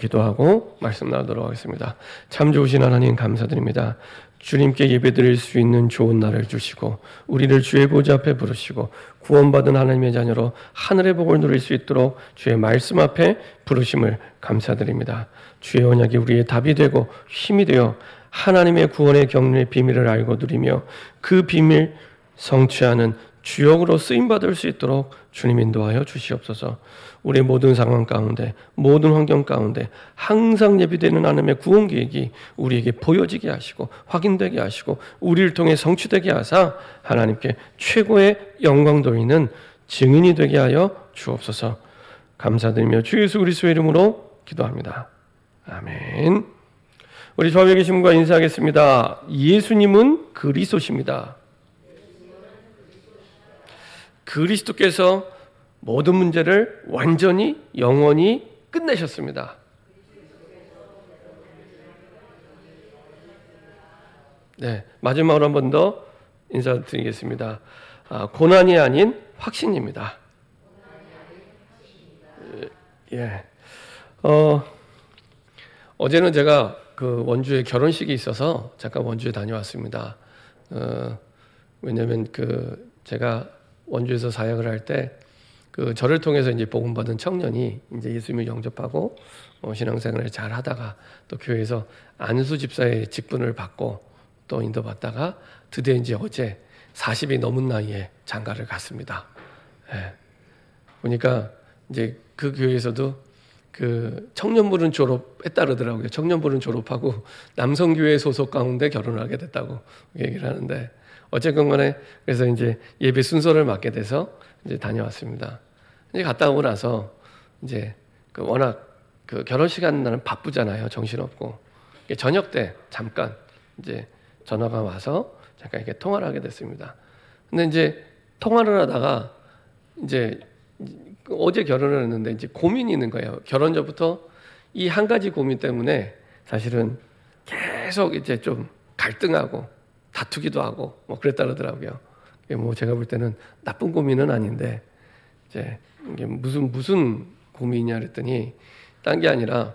기도하고 말씀 나누도록 하겠습니다. 참 좋으신 하나님 감사드립니다. 주님께 예배드릴 수 있는 좋은 날을 주시고 우리를 주의 보좌 앞에 부르시고 구원받은 하나님의 자녀로 하늘의 복을 누릴 수 있도록 주의 말씀 앞에 부르심을 감사드립니다. 주의 언약이 우리의 답이 되고 힘이 되어 하나님의 구원의 경륜의 비밀을 알고 누리며 그 비밀 성취하는 주역으로 쓰임받을 수 있도록 주님 인도하여 주시옵소서. 우리의 모든 상황 가운데 모든 환경 가운데 항상 예비되는 하나님의 구원 계획이 우리에게 보여지게 하시고 확인되게 하시고 우리를 통해 성취되게 하사 하나님께 최고의 영광 돌리는 증인이 되게 하여 주옵소서. 감사드리며 주 예수 그리스도의 이름으로 기도합니다. 아멘. 우리 좌우에 계신 분과 인사하겠습니다. 예수님은 그리스도십니다. 그리스도께서 모든 문제를 완전히 영원히 끝내셨습니다. 네, 마지막으로 한 번 더 인사드리겠습니다. 고난이 아닌 확신입니다. 예. 어제는 제가 그 원주에 결혼식이 있어서 잠깐 원주에 다녀왔습니다. 왜냐하면 그 제가 원주에서 사역을 할 때 그 저를 통해서 이제 복음 받은 청년이 이제 예수님을 영접하고 신앙생활을 잘 하다가 또 교회에서 안수 집사의 직분을 받고 또 인도받다가 드디어 이제 어제 40이 넘은 나이에 장가를 갔습니다. 예. 보니까 이제 그 교회에서도 그 청년부른 졸업했다 그러더라고요. 청년부른 졸업하고 남성교회 소속 가운데 결혼을 하게 됐다고 얘기를 하는데 어쨌건 간에 그래서 이제 예배 순서를 맡게 돼서 이제 다녀왔습니다. 이제 갔다 오고 나서 이제 그 워낙 그 결혼식 하는 날은 바쁘잖아요. 정신없고. 저녁 때 잠깐 이제 전화가 와서 잠깐 이렇게 통화를 하게 됐습니다. 근데 이제 통화를 하다가 이제 어제 결혼을 했는데 이제 고민이 있는 거예요. 결혼 전부터 이 한 가지 고민 때문에 사실은 계속 이제 좀 갈등하고 다투기도 하고 뭐 그랬다 그러더라고요. 뭐 제가 볼 때는 나쁜 고민은 아닌데 이제 이게 무슨 고민이냐 그랬더니 딴 게 아니라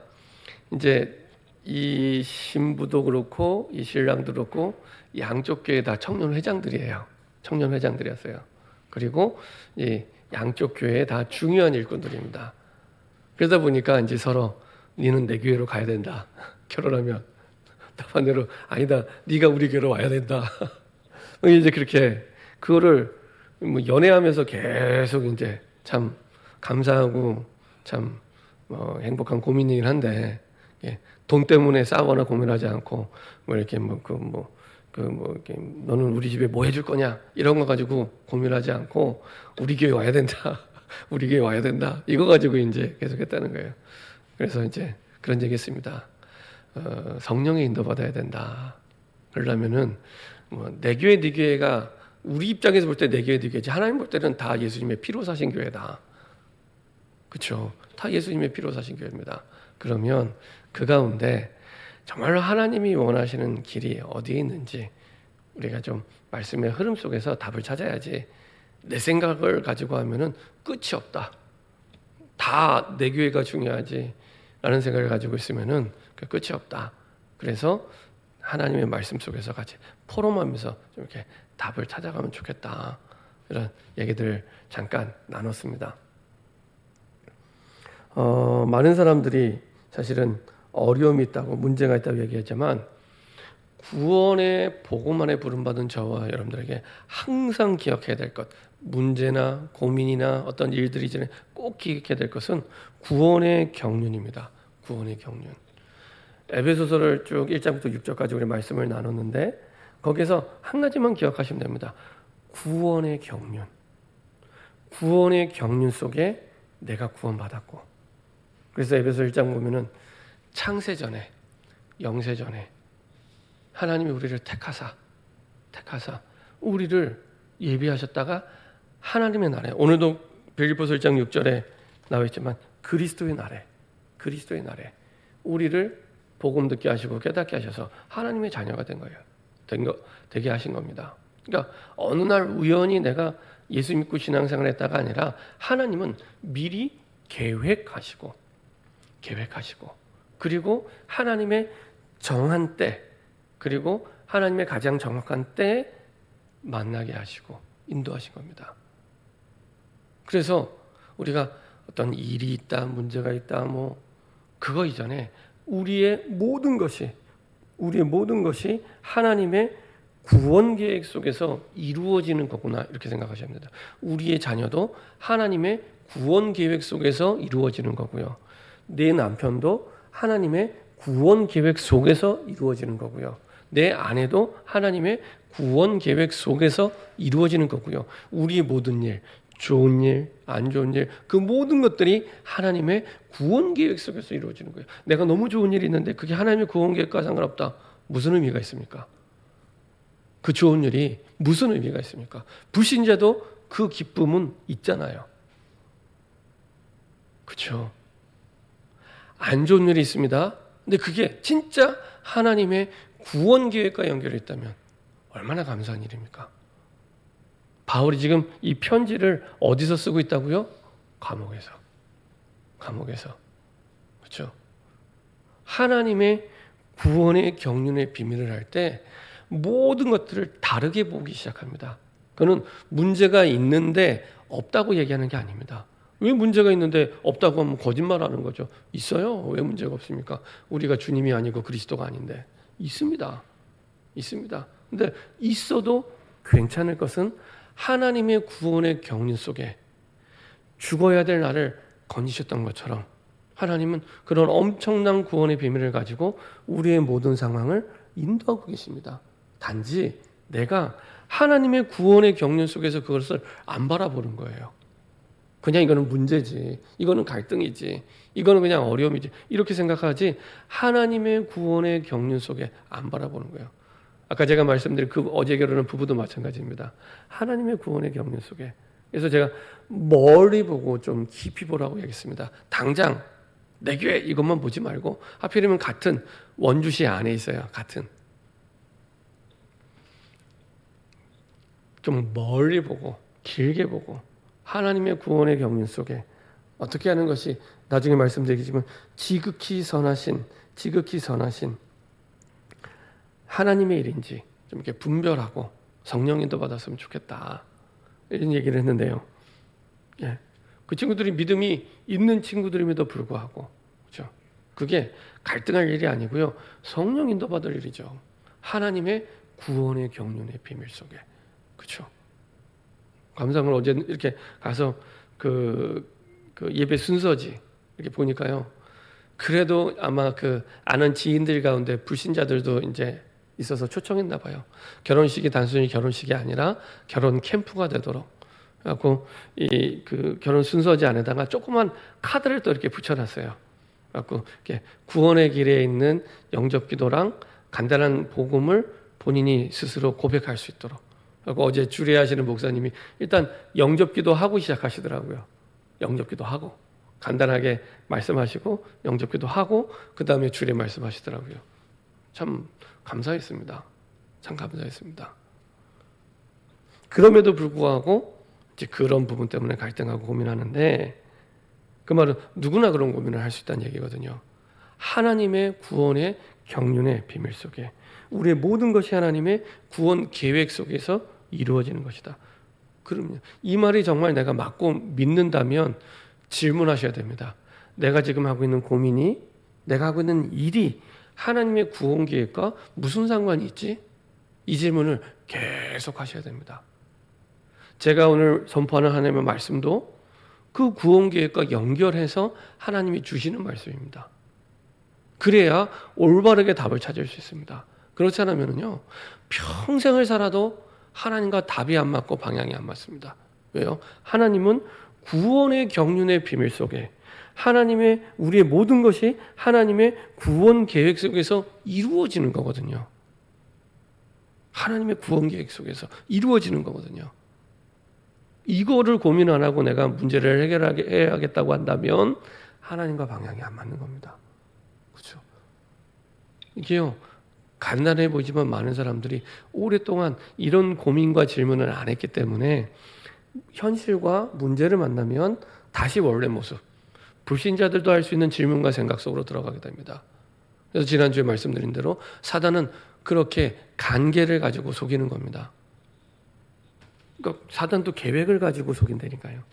이제 이 신부도 그렇고 이 신랑도 그렇고 양쪽 교회 다 청년 회장들이에요. 청년 회장들이었어요. 그리고 이 양쪽 교회에 다 중요한 일꾼들입니다. 그러다 보니까 이제 서로 니는 내 교회로 가야 된다. 결혼하면 반대로 아니다. 네가 우리 교회로 와야 된다. 이제 그렇게 그거를 뭐 연애하면서 계속 이제 참 감사하고 참 행복한 고민이긴 한데 돈 때문에 싸우거나 고민하지 않고 뭐 이렇게 이렇게 너는 우리 집에 뭐 해줄 거냐 이런 거 가지고 고민하지 않고 우리 교회 와야 된다. 우리 교회 와야 된다. 이거 가지고 이제 계속했다는 거예요. 그래서 이제 그런 얘기했습니다. 성령의 인도 받아야 된다. 그러려면은 뭐 내 교회 네 교회가 우리 입장에서 볼 때 내 교회 네 교회지 하나님 볼 때는 다 예수님의 피로 사신 교회다. 그렇죠? 다 예수님의 피로 사신 교회입니다. 그러면 그 가운데 정말로 하나님이 원하시는 길이 어디에 있는지 우리가 좀 말씀의 흐름 속에서 답을 찾아야지 내 생각을 가지고 하면은 끝이 없다. 다 내 교회가 중요하지 라는 생각을 가지고 있으면은 그 끝이 없다. 그래서 하나님의 말씀 속에서 같이 포럼하면서 좀 이렇게 답을 찾아가면 좋겠다. 이런 얘기들을 잠깐 나눴습니다. 많은 사람들이 사실은 어려움이 있다고 문제가 있다고 얘기했지만 구원의 복음 안에 부름받은 저와 여러분들에게 항상 기억해야 될 것, 문제나 고민이나 어떤 일들이 전에 꼭 기억해야 될 것은 구원의 경륜입니다. 구원의 경륜. 에베소서를 쭉 1장부터 6절까지 우리 말씀을 나눴는데 거기서 한 가지만 기억하시면 됩니다. 구원의 경륜. 구원의 경륜 속에 내가 구원받았고 그래서 에베소 1장 보면은 창세전에 영세전에 하나님이 우리를 택하사 우리를 예비하셨다가 하나님의 날에 오늘도 빌립보서 1장 6절에 나와 있지만 그리스도의 날에 우리를 복음 듣게 하시고 깨닫게 하셔서 하나님의 자녀가 된 거예요. 되게 하신 겁니다. 그러니까 어느 날 우연히 내가 예수 믿고 신앙생활을 했다가 아니라 하나님은 미리 계획하시고 그리고 하나님의 정한 때, 그리고 하나님의 가장 정확한 때에 만나게 하시고 인도하신 겁니다. 그래서 우리가 어떤 일이 있다, 문제가 있다, 그거 이전에 우리의 모든 것이 하나님의 구원 계획 속에서 이루어지는 거구나, 이렇게 생각하셔야 합니다. 우리의 자녀도 하나님의 구원 계획 속에서 이루어지는 거고요. 내 남편도 하나님의 구원 계획 속에서 이루어지는 거고요. 내 아내도 하나님의 구원 계획 속에서 이루어지는 거고요. 우리의 모든 일, 좋은 일, 안 좋은 일, 그 모든 것들이 하나님의 구원 계획 속에서 이루어지는 거예요. 내가 너무 좋은 일이 있는데 그게 하나님의 구원 계획과 상관없다. 무슨 의미가 있습니까? 그 좋은 일이 무슨 의미가 있습니까? 불신자도 그 기쁨은 있잖아요. 그렇죠? 안 좋은 일이 있습니다. 근데 그게 진짜 하나님의 구원 계획과 연결이 있다면 얼마나 감사한 일입니까? 바울이 지금 이 편지를 어디서 쓰고 있다고요? 감옥에서. 그렇죠? 하나님의 구원의 경륜의 비밀을 할 때 모든 것들을 다르게 보기 시작합니다. 그는 문제가 있는데 없다고 얘기하는 게 아닙니다. 왜 문제가 있는데 없다고 하면 거짓말하는 거죠. 있어요. 왜 문제가 없습니까? 우리가 주님이 아니고 그리스도가 아닌데 있습니다. 근데 있어도 괜찮을 것은 하나님의 구원의 경륜 속에 죽어야 될 나를 건지셨던 것처럼 하나님은 그런 엄청난 구원의 비밀을 가지고 우리의 모든 상황을 인도하고 계십니다. 단지 내가 하나님의 구원의 경륜 속에서 그것을 안 바라보는 거예요. 그냥 이거는 문제지, 이거는 갈등이지, 이거는 그냥 어려움이지, 이렇게 생각하지 하나님의 구원의 경륜 속에 안 바라보는 거예요. 아까 제가 말씀드린 그 어제 결혼한 부부도 마찬가지입니다. 하나님의 구원의 경륜 속에. 그래서 제가 멀리 보고 좀 깊이 보라고 얘기했습니다. 당장 내 교회 이것만 보지 말고, 하필이면 같은 원주시 안에 있어요. 같은. 좀 멀리 보고 길게 보고 하나님의 구원의 경륜 속에 어떻게 하는 것이 나중에 말씀드리겠지만 지극히 선하신 하나님의 일인지 좀 이렇게 분별하고 성령인도 받았으면 좋겠다, 이런 얘기를 했는데요. 예. 그 친구들이 믿음이 있는 친구들임에도 불구하고, 그렇죠? 그게 갈등할 일이 아니고요. 성령인도 받을 일이죠. 하나님의 구원의 경륜의 비밀 속에. 그렇죠? 감사함을 어제 이렇게 가서 그 예배 순서지 이렇게 보니까요. 그래도 아마 그 아는 지인들 가운데 불신자들도 이제 있어서 초청했나 봐요. 결혼식이 단순히 결혼식이 아니라 결혼 캠프가 되도록. 그래갖고 이 그 결혼 순서지 안에다가 조그만 카드를 또 이렇게 붙여놨어요. 그래갖고 이렇게 구원의 길에 있는 영접기도랑 간단한 복음을 본인이 스스로 고백할 수 있도록. 그리고 어제 주례하시는 목사님이 일단 영접기도 하고 시작하시더라고요. 영접기도 하고 간단하게 말씀하시고 영접기도 하고 그 다음에 주례 말씀하시더라고요. 참 감사했습니다. 그럼에도 불구하고 이제 그런 부분 때문에 갈등하고 고민하는데, 그 말은 누구나 그런 고민을 할 수 있다는 얘기거든요. 하나님의 구원의 경륜의 비밀 속에 우리의 모든 것이 하나님의 구원 계획 속에서 이루어지는 것이다. 그럼요. 이 말이 정말 내가 맞고 믿는다면 질문하셔야 됩니다. 내가 지금 하고 있는 고민이, 내가 하고 있는 일이 하나님의 구원 계획과 무슨 상관이 있지? 이 질문을 계속 하셔야 됩니다. 제가 오늘 선포하는 하나님의 말씀도 그 구원 계획과 연결해서 하나님이 주시는 말씀입니다. 그래야 올바르게 답을 찾을 수 있습니다. 그렇지 않으면요, 평생을 살아도 하나님과 답이 안 맞고 방향이 안 맞습니다. 왜요? 하나님은 구원의 경륜의 비밀 속에 하나님의 우리의 모든 것이 하나님의 구원 계획 속에서 이루어지는 거거든요. 하나님의 구원 계획 속에서 이루어지는 거거든요. 이거를 고민 안 하고 내가 문제를 해결해야겠다고 한다면 하나님과 방향이 안 맞는 겁니다. 그렇죠? 이게요, 간단해 보이지만 많은 사람들이 오랫동안 이런 고민과 질문을 안 했기 때문에 현실과 문제를 만나면 다시 원래 모습, 불신자들도 할 수 있는 질문과 생각 속으로 들어가게 됩니다. 그래서 지난주에 말씀드린 대로 사단은 그렇게 간계를 가지고 속이는 겁니다. 그러니까 사단도 계획을 가지고 속인다니까요.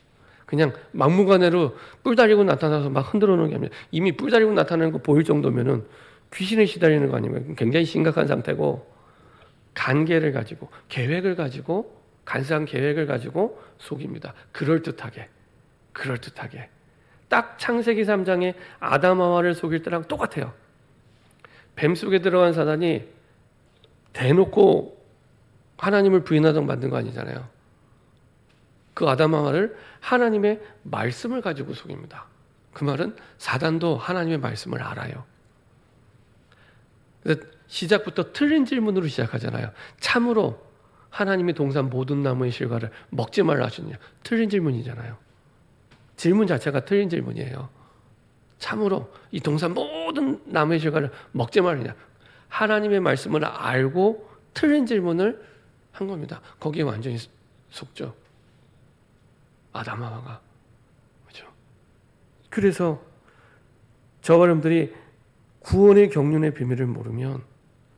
그냥 막무가내로 뿔 달리고 나타나서 막 흔들어 놓은 게 아니라 이미 뿔 달리고 나타나는 거 보일 정도면은 귀신에 시달리는 거 아니면 굉장히 심각한 상태고, 간계를 가지고 계획을 가지고 간사한 계획을 가지고 속입니다. 그럴듯하게 딱 창세기 3장에 아담 하와를 속일 때랑 똑같아요. 뱀 속에 들어간 사단이 대놓고 하나님을 부인하도록 만든 거 아니잖아요. 그 아담 하와를 하나님의 말씀을 가지고 속입니다. 그 말은 사단도 하나님의 말씀을 알아요. 그래서 시작부터 틀린 질문으로 시작하잖아요. 참으로 하나님이 동산 모든 나무의 실과를 먹지 말라 하셨냐? 틀린 질문이잖아요. 질문 자체가 틀린 질문이에요. 참으로 이 동산 모든 나무의 실과를 먹지 말느냐? 하나님의 말씀을 알고 틀린 질문을 한 겁니다. 거기에 완전히 속죠. 아담 하와가. 그렇죠? 그래서 저와 여러분들이 구원의 경륜의 비밀을 모르면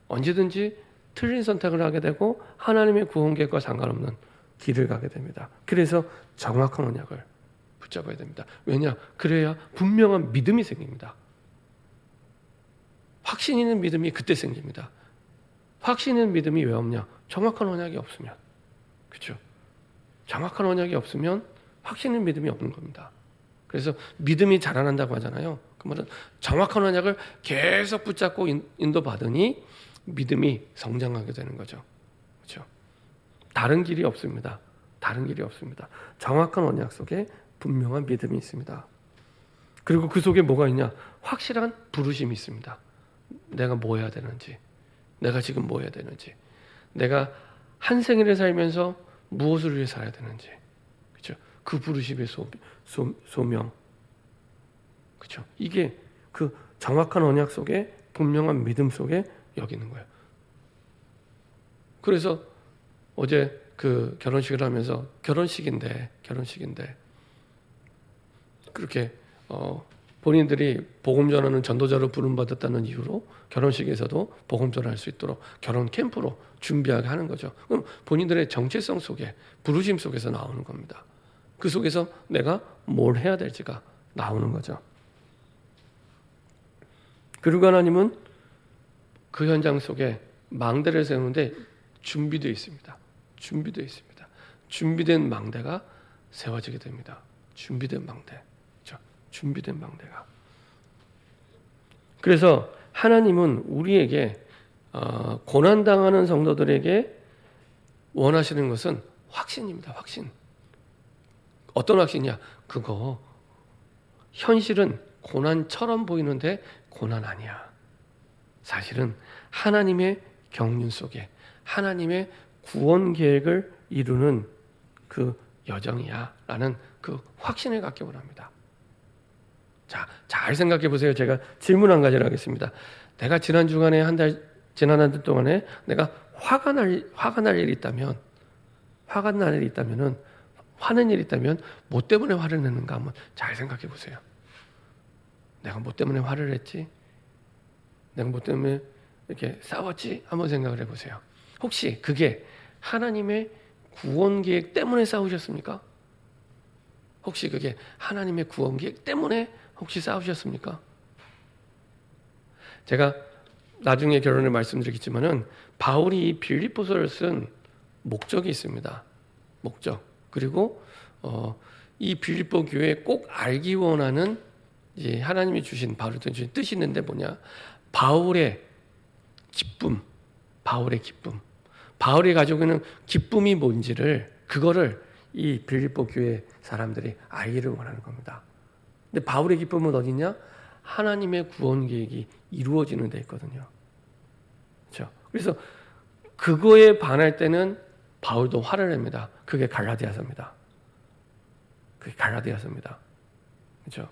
언제든지 틀린 선택을 하게 되고 하나님의 구원 계획과 상관없는 길을 가게 됩니다. 그래서 정확한 언약을 붙잡아야 됩니다. 왜냐? 그래야 분명한 믿음이 생깁니다. 확신 있는 믿음이 그때 생깁니다. 확신 있는 믿음이 왜 없냐? 정확한 언약이 없으면. 그렇죠? 정확한 언약이 없으면 확신 있는 믿음이 없는 겁니다. 그래서 믿음이 자라난다고 하잖아요. 그 말은 정확한 언약을 계속 붙잡고 인도받으니 믿음이 성장하게 되는 거죠. 그렇죠? 다른 길이 없습니다. 다른 길이 없습니다. 정확한 언약 속에 분명한 믿음이 있습니다. 그리고 그 속에 뭐가 있냐? 확실한 부르심이 있습니다. 내가 뭐 해야 되는지, 내가 지금 뭐 해야 되는지, 내가 한 생일을 살면서 무엇을 위해 살아야 되는지, 그렇죠? 그 부르심의 소명, 그렇죠? 이게 그 정확한 언약 속에 분명한 믿음 속에 여기는 거예요. 그래서 어제 그 결혼식을 하면서 결혼식인데 그렇게 본인들이 복음 전하는 전도자로 부름받았다는 이유로 결혼식에서도 복음 전할 수 있도록 결혼 캠프로 준비하게 하는 거죠. 그럼 본인들의 정체성 속에 부르심 속에서 나오는 겁니다. 그 속에서 내가 뭘 해야 될지가 나오는 거죠. 그리고 하나님은 그 현장 속에 망대를 세우는데 준비되어 있습니다. 준비된 망대가 세워지게 됩니다. 준비된 망대. 그렇죠? 준비된 망대가. 그래서 하나님은 우리에게 고난당하는 성도들에게 원하시는 것은 확신입니다. 확신. 어떤 확신이냐? 그거 현실은 고난처럼 보이는데 고난 아니야. 사실은 하나님의 경륜 속에 하나님의 구원 계획을 이루는 그 여정이야 라는 그 확신을 갖기 원합니다. 자, 잘 생각해 보세요. 제가 질문 한 가지를 하겠습니다. 내가 지난 주간에 지난 한 달 동안에 내가 화가 날 일이 있다면, 화는 일이 있다면 뭐 때문에 화를 내는가 한번 잘 생각해 보세요. 내가 뭐 때문에 화를 했지? 내가 뭐 때문에 이렇게 싸웠지? 한번 생각을 해보세요. 혹시 그게 하나님의 구원 계획 때문에 싸우셨습니까? 혹시 그게 하나님의 구원 계획 때문에 혹시 싸우셨습니까? 제가 나중에 결론을 말씀드리겠지만은 바울이 이 빌립보서를 쓴 목적이 있습니다. 목적. 그리고 이 빌립보 교회에 꼭 알기 원하는 이제 하나님이 주신 바울한테 주신 뜻이 있는데 뭐냐? 바울의 기쁨. 바울이 가지고 있는 기쁨이 뭔지를 그거를 이 빌립보 교회 사람들이 알기를 원하는 겁니다. 근데 바울의 기쁨은 어디냐? 하나님의 구원 계획이 이루어지는 데 있거든요. 그렇죠? 그래서 그거에 반할 때는 바울도 화를 냅니다. 그게 갈라디아서입니다. 그렇죠?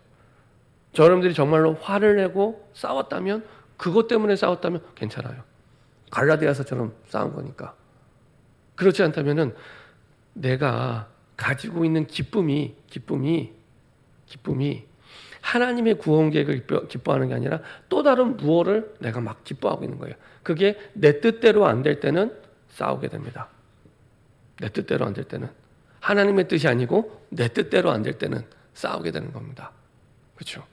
저 여러분들이 정말로 화를 내고 싸웠다면, 그것 때문에 싸웠다면 괜찮아요. 갈라디아서처럼 싸운 거니까. 그렇지 않다면은 내가 가지고 있는 기쁨이 하나님의 구원 계획을 기뻐하는 게 아니라 또 다른 무엇을 내가 막 기뻐하고 있는 거예요. 그게 내 뜻대로 안 될 때는 싸우게 됩니다. 내 뜻대로 안 될 때는, 하나님의 뜻이 아니고 내 뜻대로 안 될 때는 싸우게 되는 겁니다. 그렇죠?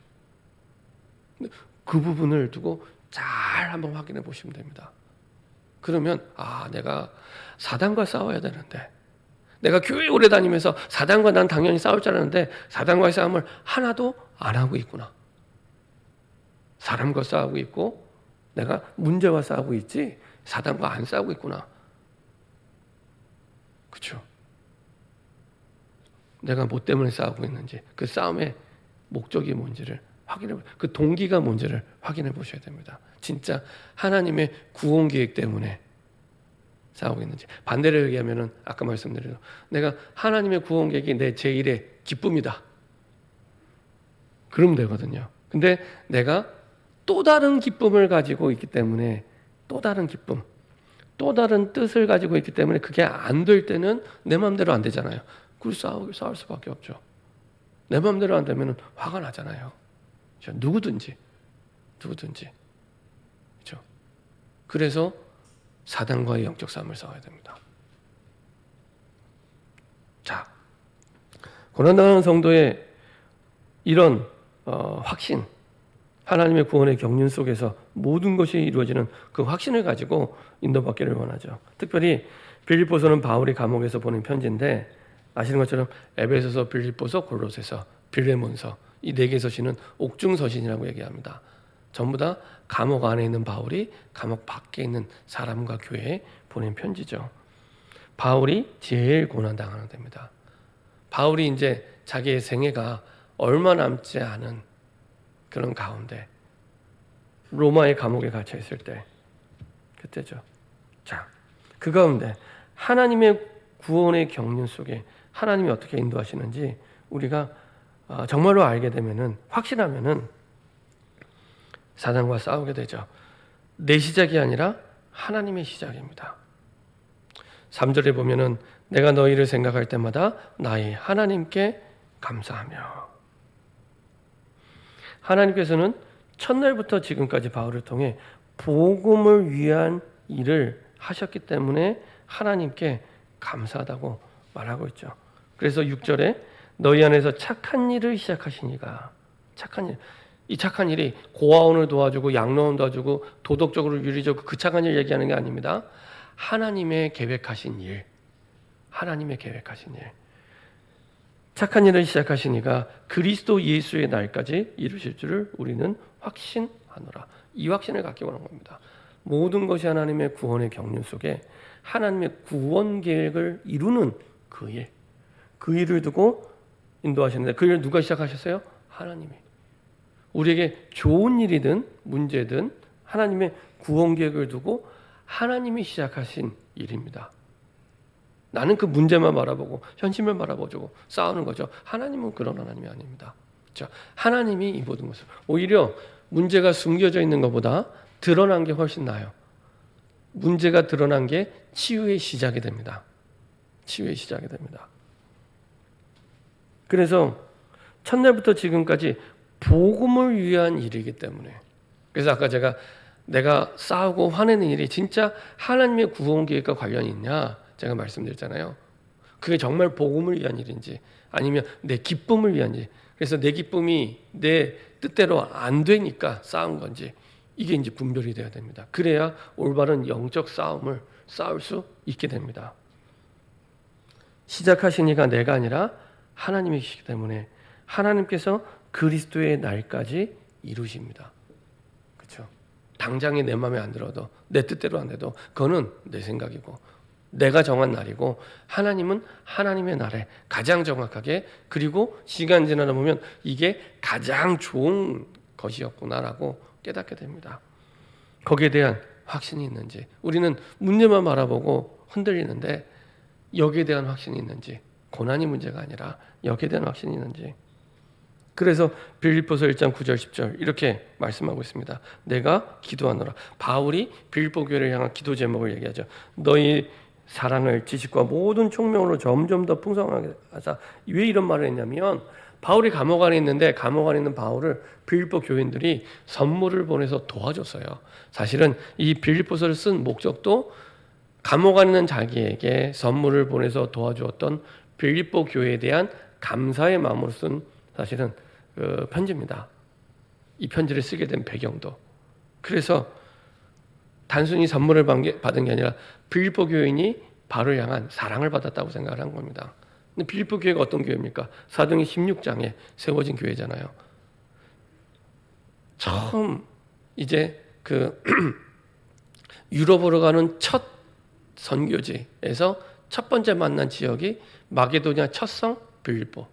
그 부분을 두고 잘 한번 확인해 보시면 됩니다. 그러면 내가 사단과 싸워야 되는데, 내가 교회 오래 다니면서 사단과 난 당연히 싸울 줄 알았는데 사단과의 싸움을 하나도 안 하고 있구나. 사람과 싸우고 있고 내가 문제와 싸우고 있지 사단과 안 싸우고 있구나. 그렇죠? 내가 뭐 때문에 싸우고 있는지, 그 싸움의 목적이 뭔지를 그 동기가 뭔지를 확인해 보셔야 됩니다. 진짜 하나님의 구원 계획 때문에 싸우고 있는지. 반대로 얘기하면은 아까 말씀드린 대로 내가 하나님의 구원 계획이 내 제1의 기쁨이다. 그러면 되거든요. 근데 내가 또 다른 기쁨을 가지고 있기 때문에, 또 다른 기쁨, 또 다른 뜻을 가지고 있기 때문에 그게 안 될 때는 내 마음대로 안 되잖아요. 그래서 싸울 수밖에 없죠. 내 마음대로 안 되면 화가 나잖아요. 그렇죠? 누구든지. 그렇죠? 그래서 사단과의 영적 싸움을 싸워야 됩니다. 자, 고난당하는 성도의 이런 확신, 하나님의 구원의 경륜 속에서 모든 것이 이루어지는 그 확신을 가지고 인도받기를 원하죠. 특별히 빌립보서는 바울이 감옥에서 보낸 편지인데, 아시는 것처럼 에베소서, 빌립보서, 골로새서, 빌레몬서, 이 4개 서신은 옥중 서신이라고 얘기합니다. 전부 다 감옥 안에 있는 바울이 감옥 밖에 있는 사람과 교회에 보낸 편지죠. 바울이 제일 고난당하는 데입니다. 바울이 이제 자기의 생애가 얼마 남지 않은 그런 가운데 로마의 감옥에 갇혀 있을 때, 그때죠. 자, 그 가운데 하나님의 구원의 경륜 속에 하나님이 어떻게 인도하시는지 우리가 정말로 알게 되면은, 확신하면은 사단과 싸우게 되죠. 내 시작이 아니라 하나님의 시작입니다. 3절에 보면은 내가 너희를 생각할 때마다 나의 하나님께 감사하며. 하나님께서는 첫날부터 지금까지 바울을 통해 복음을 위한 일을 하셨기 때문에 하나님께 감사하다고 말하고 있죠. 그래서 6절에 너희 안에서 착한 일을 시작하시니가. 착한 일. 이 착한 일이 고아원을 도와주고 양로원 도와주고 도덕적으로 윤리적으로 그 착한 일 얘기하는 게 아닙니다. 하나님의 계획하신 일. 하나님의 계획하신 일. 착한 일을 시작하시니가 그리스도 예수의 날까지 이루실 줄을 우리는 확신하노라. 이 확신을 갖기 원한 겁니다. 모든 것이 하나님의 구원의 경륜 속에 하나님의 구원 계획을 이루는 그 일. 그 일을 두고 인도하시는데, 그 일을 누가 시작하셨어요? 하나님이. 우리에게 좋은 일이든 문제든 하나님의 구원 계획을 두고 하나님이 시작하신 일입니다. 나는 그 문제만 바라보고 현실만 바라보고 싸우는 거죠. 하나님은 그런 하나님이 아닙니다. 그렇죠? 하나님이 이 모든 것을, 오히려 문제가 숨겨져 있는 것보다 드러난 게 훨씬 나아요. 문제가 드러난 게 치유의 시작이 됩니다. 치유의 시작이 됩니다. 그래서 첫날부터 지금까지 복음을 위한 일이기 때문에, 그래서 아까 내가 싸우고 화내는 일이 진짜 하나님의 구원 계획과 관련이 있냐 제가 말씀드렸잖아요. 그게 정말 복음을 위한 일인지 아니면 내 기쁨을 위한 일. 그래서 내 기쁨이 내 뜻대로 안 되니까 싸운 건지, 이게 이제 분별이 돼야 됩니다. 그래야 올바른 영적 싸움을 싸울 수 있게 됩니다. 시작하시니가 내가 아니라 하나님이시기 때문에 하나님께서 그리스도의 날까지 이루십니다. 그렇죠? 당장에 내 마음에 안 들어도, 내 뜻대로 안 돼도 그거는 내 생각이고 내가 정한 날이고, 하나님은 하나님의 날에 가장 정확하게, 그리고 시간 지나다 보면 이게 가장 좋은 것이었구나라고 깨닫게 됩니다. 거기에 대한 확신이 있는지, 우리는 문제만 바라보고 흔들리는데 여기에 대한 확신이 있는지, 고난이 문제가 아니라 여기에 대한 확신이 있는지. 그래서 빌립보서 1장 9절 10절 이렇게 말씀하고 있습니다. 내가 기도하노라. 바울이 빌립보 교회를 향한 기도 제목을 얘기하죠. 너희 사랑을 지식과 모든 총명으로 점점 더 풍성하게 하사. 왜 이런 말을 했냐면, 바울이 감옥 안에 있는데 감옥 안에 있는 바울을 빌립보 교인들이 선물을 보내서 도와줬어요. 사실은 이 빌립보서를 쓴 목적도 감옥 안에 있는 자기에게 선물을 보내서 도와주었던 빌립보 교회에 대한 감사의 마음으로 쓴 사실은 그 편지입니다. 이 편지를 쓰게 된 배경도. 그래서 단순히 선물을 받은 게 아니라 빌립보 교인이 바울을 향한 사랑을 받았다고 생각을 한 겁니다. 근데 빌립보 교회가 어떤 교회입니까? 사도행전 16장에 세워진 교회잖아요. 처음 이제 그 유럽으로 가는 첫 선교지에서 첫 번째 만난 지역이 마게도냐 첫성 빌립보.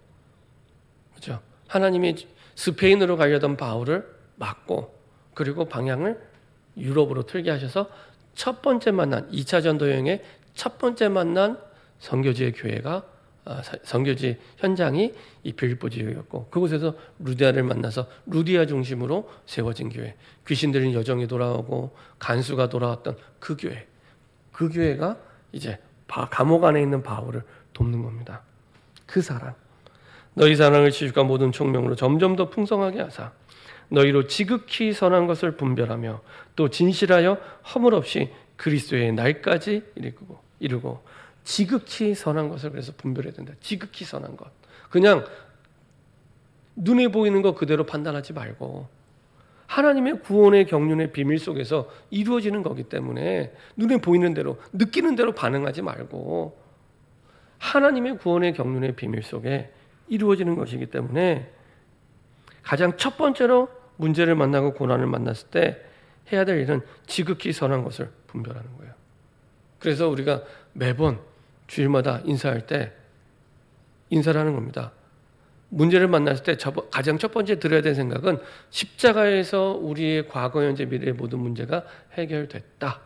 그렇죠? 하나님이 스페인으로 가려던 바울을 막고 그리고 방향을 유럽으로 틀게 하셔서 첫 번째 만난 2차 전도 여행의 첫 번째 만난 선교지의 교회가 선교지 현장이 이 빌립보 지역이었고 그곳에서 루디아를 만나서 루디아 중심으로 세워진 교회. 귀신 들린 여정이 돌아오고 간수가 돌아왔던 그 교회. 그 교회가 이제 감옥 안에 있는 바울을 돕는 겁니다. 그 사랑. 너희 사랑을 지식과 모든 총명으로 점점 더 풍성하게 하사 너희로 지극히 선한 것을 분별하며 또 진실하여 허물 없이 그리스도의 날까지 이루고 지극히 선한 것을 그래서 분별해야 된다. 지극히 선한 것. 그냥 눈에 보이는 것 그대로 판단하지 말고 하나님의 구원의 경륜의 비밀 속에서 이루어지는 거기 때문에 눈에 보이는 대로 느끼는 대로 반응하지 말고 하나님의 구원의 경륜의 비밀 속에 이루어지는 것이기 때문에 가장 첫 번째로 문제를 만나고 고난을 만났을 때 해야 될 일은 지극히 선한 것을 분별하는 거예요. 그래서 우리가 매번 주일마다 인사할 때 인사를 하는 겁니다. 문제를 만났을 때 가장 첫 번째 들어야 되는 생각은 십자가에서 우리의 과거, 현재, 미래의 모든 문제가 해결됐다.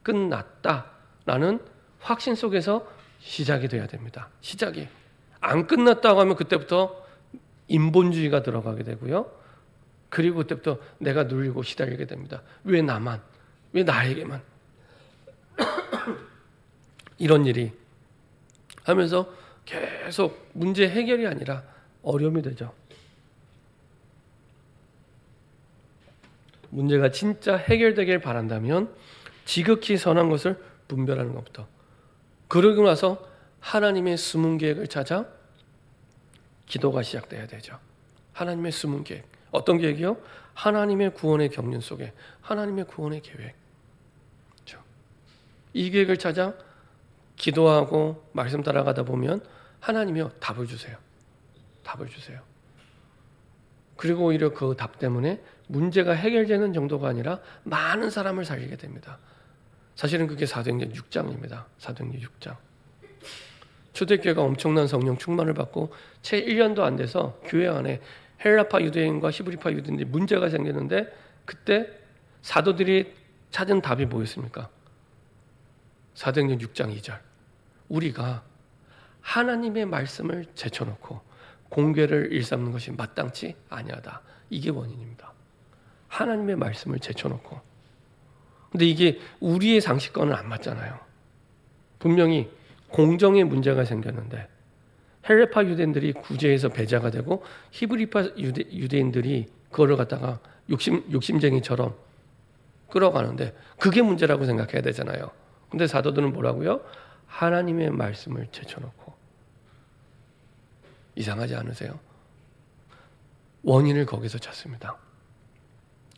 끝났다라는 확신 속에서 시작이 돼야 됩니다. 시작이. 안 끝났다고 하면 그때부터 인본주의가 들어가게 되고요. 그리고 그때부터 내가 눌리고 시달리게 됩니다. 왜 나만? 왜 나에게만? 이런 일이 하면서 계속 문제 해결이 아니라 어려움이 되죠. 문제가 진짜 해결되길 바란다면 지극히 선한 것을 분별하는 것부터. 그러고 나서 하나님의 숨은 계획을 찾아 기도가 시작돼야 되죠. 하나님의 숨은 계획. 어떤 계획이요? 하나님의 구원의 경륜 속에 하나님의 구원의 계획. 그렇죠? 이 계획을 찾아 기도하고 말씀 따라가다 보면 하나님이요 답을 주세요. 답을 주세요. 그리고 오히려 그 답 때문에 문제가 해결되는 정도가 아니라 많은 사람을 살리게 됩니다. 사실은 그게 사도행전 6장입니다. 사도행전 6장. 초대교회가 엄청난 성령 충만을 받고 채 1년도 안 돼서 교회 안에 헬라파 유대인과 히브리파 유대인들이 문제가 생기는데 그때 사도들이 찾은 답이 뭐였습니까? 사도행전 6장 2절. 우리가 하나님의 말씀을 제쳐놓고 공궤를 일삼는 것이 마땅치 아니하다. 이게 원인입니다. 하나님의 말씀을 제쳐놓고. 근데 이게 우리의 상식과는 안 맞잖아요. 분명히 공정의 문제가 생겼는데 헬라파 유대인들이 구제해서 배제가 되고 히브리파 유대인들이 그거를 갖다가 욕심쟁이처럼 끌어가는데 그게 문제라고 생각해야 되잖아요. 근데 사도들은 뭐라고요? 하나님의 말씀을 제쳐놓고. 이상하지 않으세요? 원인을 거기서 찾습니다.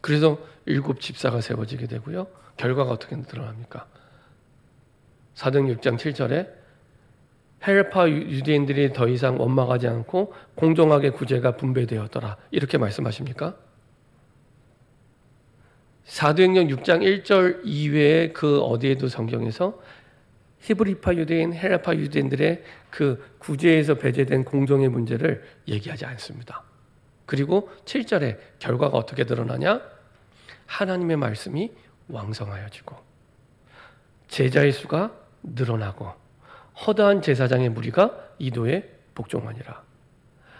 그래서 7 집사가 세워지게 되고요. 결과가 어떻게 드러납니까? 사도행전 6장 7절에 헬파 유대인들이 더 이상 원망하지 않고 공정하게 구제가 분배되었더라. 이렇게 말씀하십니까? 사도행전 6장 1절 이외에 그 어디에도 성경에서 히브리파 유대인, 헬라파 유대인들의 그 구제에서 배제된 공정의 문제를 얘기하지 않습니다. 그리고 7절에 결과가 어떻게 드러나냐? 하나님의 말씀이 왕성하여지고 제자의 수가 늘어나고 허다한 제사장의 무리가 이도에 복종하니라.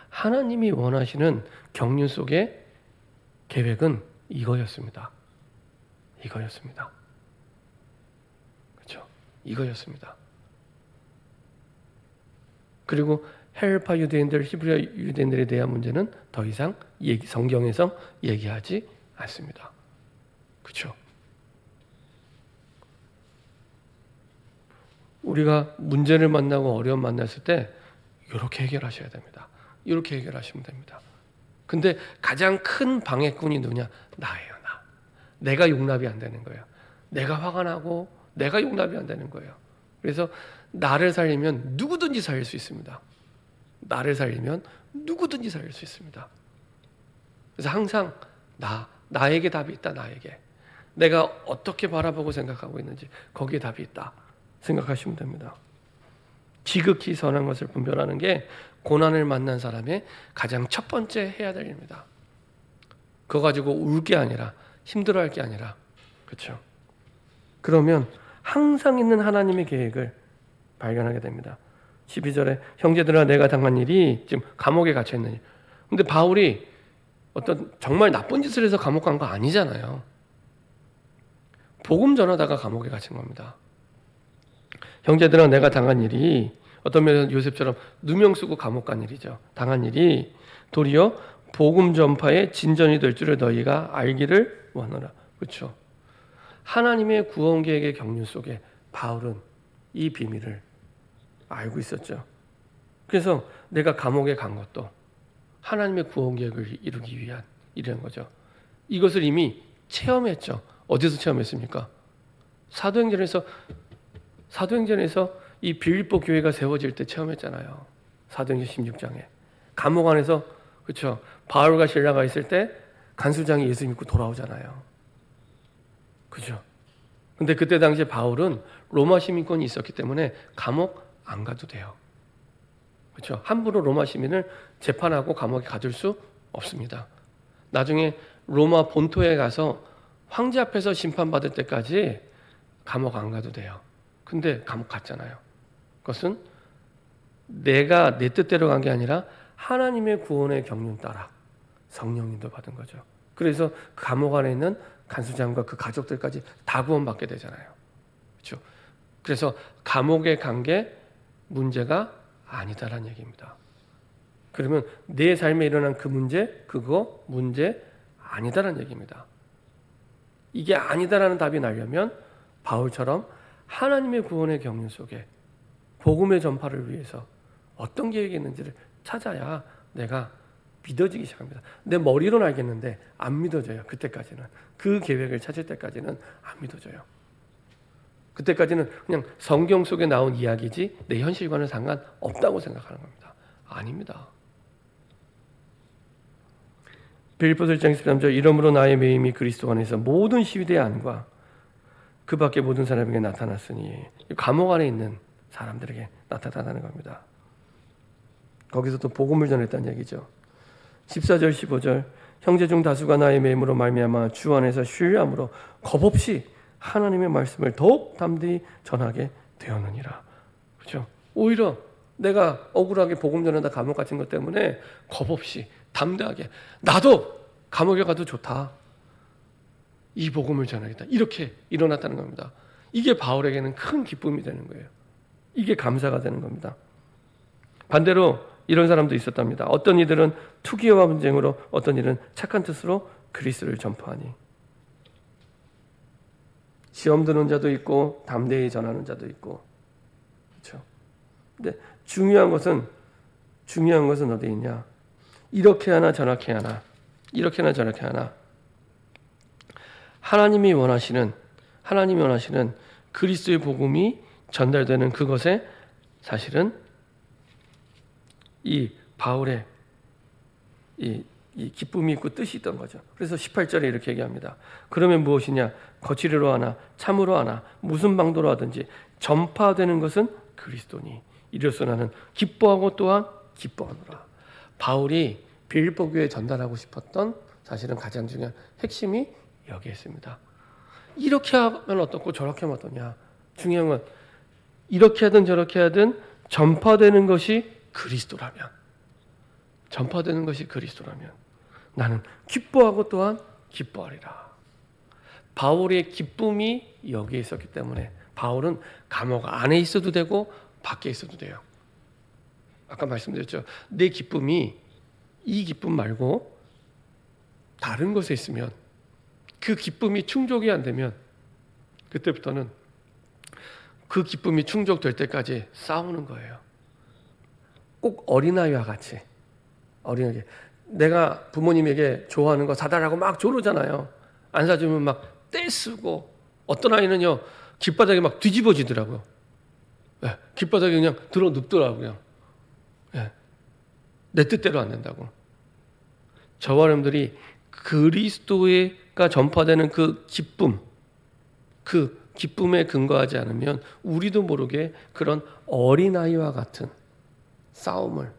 하나님이 원하시는 경륜 속의 계획은 이거였습니다. 이거였습니다. 그렇죠? 이거였습니다. 그리고 헬파 유대인들, 히브리 유대인들에 대한 문제는 더 이상 성경에서 얘기하지 않습니다. 그렇죠? 우리가 문제를 만나고 어려움 만났을 때 이렇게 해결하셔야 됩니다. 이렇게 해결하시면 됩니다. 근데 가장 큰 방해꾼이 누구냐? 나예요, 나. 내가 용납이 안 되는 거예요. 내가 화가 나고 내가 용납이 안 되는 거예요. 그래서 나를 살리면 누구든지 살릴 수 있습니다. 나를 살리면 누구든지 살릴 수 있습니다. 그래서 항상 나에게 답이 있다. 나에게. 내가 어떻게 바라보고 생각하고 있는지 거기에 답이 있다 생각하시면 됩니다. 지극히 선한 것을 분별하는 게 고난을 만난 사람의 가장 첫 번째 해야 될 일입니다. 그거 가지고 울 게 아니라 힘들어할 게 아니라 그렇죠. 그러면 항상 있는 하나님의 계획을 발견하게 됩니다. 12절에 형제들아 내가 당한 일이 지금 감옥에 갇혀 있는 일. 근데 바울이 어떤 정말 나쁜 짓을 해서 감옥 간 거 아니잖아요. 복음 전하다가 감옥에 갇힌 겁니다. 형제들아 내가 당한 일이 어떤 면에서 요셉처럼 누명 쓰고 감옥 간 일이죠. 당한 일이 도리어 복음 전파의 진전이 될 줄을 너희가 알기를 원하노라. 그렇죠. 하나님의 구원 계획의 경륜 속에 바울은 이 비밀을 알고 있었죠. 그래서 내가 감옥에 간 것도 하나님의 구원 계획을 이루기 위한 일이라는 거죠. 이것을 이미 체험했죠. 어디서 체험했습니까? 사도행전에서 이 빌립보 교회가 세워질 때 체험했잖아요. 사도행전 16장에 감옥 안에서 그렇죠. 바울과 실라가 있을 때 간수장이 예수 믿고 돌아오잖아요. 그죠? 근데 그때 당시에 바울은 로마 시민권이 있었기 때문에 감옥 안 가도 돼요. 그렇죠? 함부로 로마 시민을 재판하고 감옥에 가둘 수 없습니다. 나중에 로마 본토에 가서 황제 앞에서 심판받을 때까지 감옥 안 가도 돼요. 근데 감옥 갔잖아요. 그것은 내가 내 뜻대로 간 게 아니라 하나님의 구원의 경륜 따라 성령님도 받은 거죠. 그래서 그 감옥 안에 있는 간수장과 그 가족들까지 다 구원받게 되잖아요. 그렇죠? 그래서 감옥에 간 게 문제가 아니다라는 얘기입니다. 그러면 내 삶에 일어난 그 그거 문제 아니다라는 얘기입니다. 이게 아니다라는 답이 나려면 바울처럼 하나님의 구원의 경륜 속에 복음의 전파를 위해서 어떤 계획이 있는지를 찾아야 내가 믿어지기 시작합니다. 내 머리로는 알겠는데 안 믿어져요. 그때까지는. 그 계획을 찾을 때까지는 안 믿어져요. 그때까지는 그냥 성경 속에 나온 이야기지 내 현실과는 상관없다고 생각하는 겁니다. 아닙니다. 빌립보서 1장 13절 이러므로 나의 매임이 그리스도 안에서 모든 시위대의 안과 그 밖에 모든 사람에게 나타났으니 감옥 안에 있는 사람들에게 나타나는 겁니다. 거기서 또 복음을 전했다는 얘기죠. 14절 15절 형제 중 다수가 나의 매임으로 말미암아 주 안에서 신뢰함으로 겁없이 하나님의 말씀을 더욱 담대히 전하게 되었느니라. 그렇죠? 오히려 내가 억울하게 복음 전하다 감옥 갇힌 것 때문에 겁없이 담대하게 나도 감옥에 가도 좋다. 이 복음을 전하겠다. 이렇게 일어났다는 겁니다. 이게 바울에게는 큰 기쁨이 되는 거예요. 이게 감사가 되는 겁니다. 반대로 이런 사람도 있었답니다. 어떤 이들은 투기와 분쟁으로 어떤 이들은 착한 뜻으로 그리스도를 전파하니 시험 드는 자도 있고 담대히 전하는 자도 있고 그렇죠. 근데 중요한 것은 어디 있냐? 이렇게 하나 저렇게 하나 이렇게 하나 저렇게 하나 하나님이 원하시는 그리스도의 복음이 전달되는 그것에 사실은 이 바울의 이 기쁨이 있고 뜻이 있던 거죠. 그래서 18절에 이렇게 얘기합니다. 그러면 무엇이냐? 거칠이로 하나 참으로 하나 무슨 방도로 하든지 전파되는 것은 그리스도니 이로써 나는 기뻐하고 또한 기뻐하노라. 바울이 빌립보 교회에 전달하고 싶었던 사실은 가장 중요한 핵심이 여기에 있습니다. 이렇게 하면 어떻고 저렇게 하면 어떠냐. 중요한 건 이렇게 하든 저렇게 하든 전파되는 것이 그리스도라면 나는 기뻐하고 또한 기뻐하리라. 바울의 기쁨이 여기에 있었기 때문에 바울은 감옥 안에 있어도 되고 밖에 있어도 돼요. 아까 말씀드렸죠. 내 기쁨이 이 기쁨 말고 다른 것에 있으면, 그 기쁨이 충족이 안 되면 그때부터는 그 기쁨이 충족될 때까지 싸우는 거예요. 꼭 어린아이와 같이. 어린아이, 내가 부모님에게 좋아하는 거 사달라고 막 조르잖아요. 안 사주면 막 떼쓰고, 어떤 아이는요 길바닥에 막 뒤집어지더라고요. 네, 길바닥에 그냥 들어 눕더라고요. 네, 내 뜻대로 안 된다고. 저와 여러분들이 그리스도가 전파되는 그 기쁨, 그 기쁨에 근거하지 않으면 우리도 모르게 그런 어린아이와 같은 싸움을,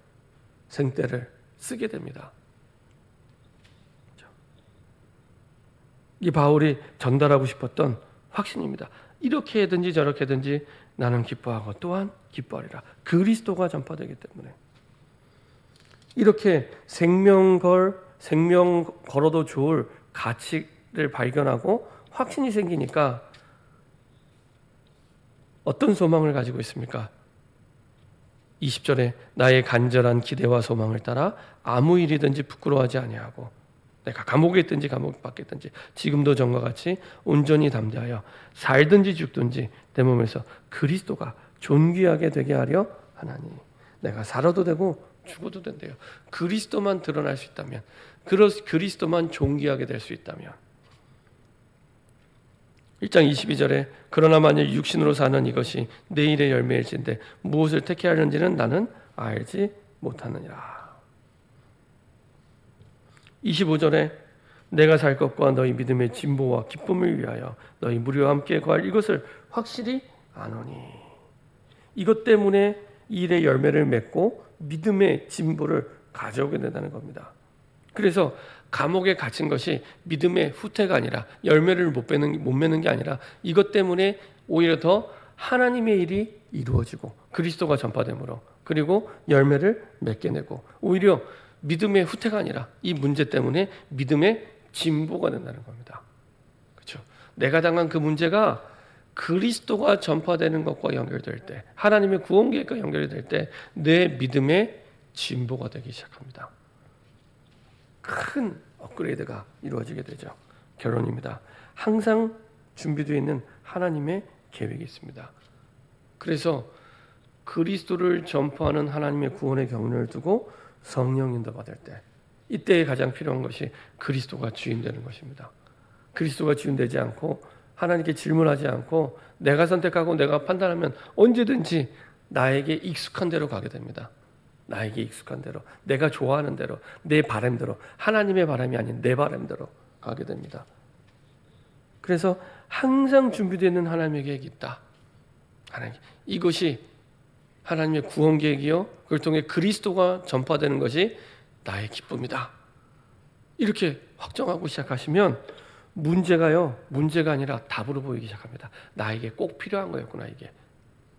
생떼를 쓰게 됩니다. 이 바울이 전달하고 싶었던 확신입니다. 이렇게 해든지 저렇게 해든지 나는 기뻐하고 또한 기뻐하리라. 그리스도가 전파되기 때문에. 이렇게 생명 걸어도 좋을 가치를 발견하고 확신이 생기니까 어떤 소망을 가지고 있습니까? 20절에 나의 간절한 기대와 소망을 따라 아무 일이든지 부끄러워하지 아니하고, 내가 감옥에 있든지 감옥 밖에 있든지 지금도 전과 같이 온전히 담대하여 살든지 죽든지 내 몸에서 그리스도가 존귀하게 되게 하려 하나니. 내가 살아도 되고 죽어도 된대요. 그리스도만 드러날 수 있다면, 그리스도만 존귀하게 될 수 있다면. 1장 22절에 그러나 만일 육신으로 사는 이것이 내일의 열매일진데 무엇을 택해하는지는 나는 알지 못하느니라. 25절에 내가 살 것과 너희 믿음의 진보와 기쁨을 위하여 너희 무리와 함께 거할 이것을 확실히 아노니. 이것 때문에 이 일의 열매를 맺고 믿음의 진보를 가져오게 된다는 겁니다. 그래서 감옥에 갇힌 것이 믿음의 후퇴가 아니라, 열매를 못 맺는 게 아니라, 이것 때문에 오히려 더 하나님의 일이 이루어지고 그리스도가 전파됨으로, 그리고 열매를 맺게 되고, 오히려 믿음의 후퇴가 아니라 이 문제 때문에 믿음의 진보가 된다는 겁니다. 그렇죠? 내가 당한 그 문제가 그리스도가 전파되는 것과 연결될 때, 하나님의 구원 계획과 연결이 될 때 내 믿음의 진보가 되기 시작합니다. 큰 업그레이드가 이루어지게 되죠. 결론입니다. 항상 준비되어 있는 하나님의 계획이 있습니다. 그래서 그리스도를 전파하는 하나님의 구원의 경륜을 두고 성령 인도 받을 때, 이때에 가장 필요한 것이 그리스도가 주인 되는 것입니다. 그리스도가 주인 되지 않고 하나님께 질문하지 않고 내가 선택하고 내가 판단하면 언제든지 나에게 익숙한 대로 가게 됩니다. 나에게 익숙한 대로, 내가 좋아하는 대로, 내 바람대로, 하나님의 바람이 아닌 내 바람대로 가게 됩니다. 그래서 항상 준비되어 있는 하나님의 계획이 있다. 하나님, 이것이 하나님의 구원 계획이요, 그걸 통해 그리스도가 전파되는 것이 나의 기쁨이다. 이렇게 확정하고 시작하시면 문제가 아니라 답으로 보이기 시작합니다. 나에게 꼭 필요한 거였구나, 이게.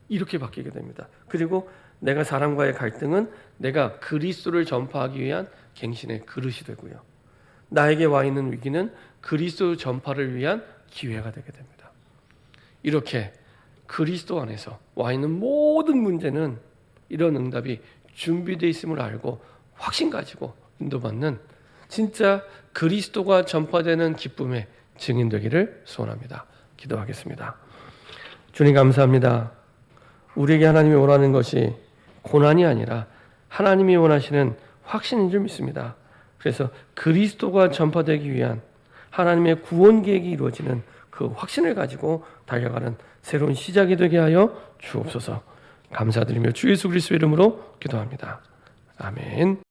이렇게 바뀌게 됩니다. 그리고 내가 사람과의 갈등은 내가 그리스도를 전파하기 위한 갱신의 그릇이 되고요. 나에게 와 있는 위기는 그리스도 전파를 위한 기회가 되게 됩니다. 이렇게 그리스도 안에서 와 있는 모든 문제는 이런 응답이 준비되어 있음을 알고 확신 가지고 인도받는 진짜 그리스도가 전파되는 기쁨의 증인 되기를 소원합니다. 기도하겠습니다. 주님 감사합니다. 우리에게 하나님이 원하는 것이 고난이 아니라 하나님이 원하시는 확신인 줄 믿습니다. 그래서 그리스도가 전파되기 위한 하나님의 구원 계획이 이루어지는 그 확신을 가지고 달려가는 새로운 시작이 되게 하여 주옵소서. 감사드리며 주 예수 그리스도의 이름으로 기도합니다. 아멘.